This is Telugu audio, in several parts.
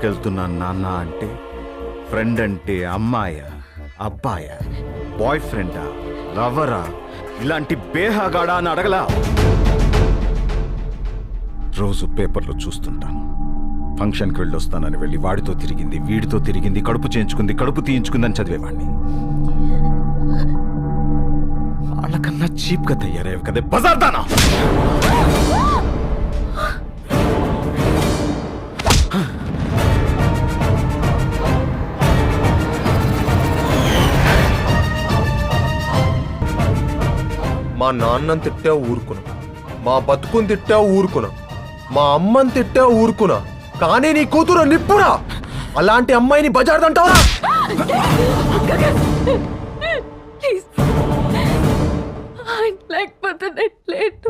వెళ్తున్నాను నాన్న అంటే ఫ్రెండ్ అంటే అమ్మాయా అబ్బాయా బాయ్ ఫ్రెండా లవరా ఇలాంటి బేహగాడా అని అడగలా. రోజు పేపర్లో చూస్తుంటాను. ఫంక్షన్కి వెళ్ళొస్తానని వెళ్ళి వాడితో తిరిగింది, వీడితో తిరిగింది, కడుపు చేయించుకుంది, కడుపు తీయించుకుందని చదివేవాడిని. వాళ్ళకన్నా చీప్గా తయారయ్యావు కదే బజార్దానా. మా నాన్నని తిట్టావు ఊరుకున్నా, మా బతుకుని తిట్టావు ఊరుకున్నా, మా అమ్మని తిట్టావు ఊరుకున్నా, కానీ నీ కూతురు నిప్పురా. అలాంటి అమ్మాయిని బజార్దంటావా? లేకపోతే లేదు.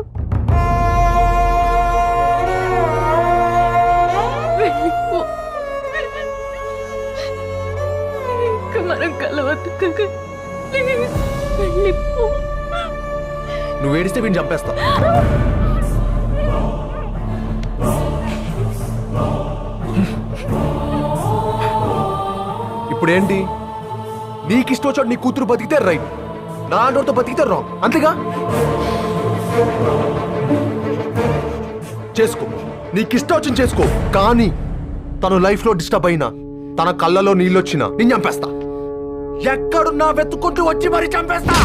వెళ్ళిపో. ఇంకా మనం కలవద్దు. ప్లీజ్ వెళ్ళిపో. నువ్వు ఏడిస్తే వీడిని చంపేస్తా. ఇప్పుడేంటి? నీకు ఇష్టం వచ్చాడు నీ కూతురు బతికితే రైట్, నా అంటోతో బతికితే రాంగ్, అంతేగా? చేసుకో, నీకు ఇష్టం వచ్చింది చేసుకో, కానీ తను లైఫ్ లో డిస్టర్బ్ అయినా, తన కళ్ళలో నీళ్ళొచ్చినా నేను చంపేస్తా. ఎక్కడున్నా వెతుక్కుంటూ వచ్చి మరీ చంపేస్తా.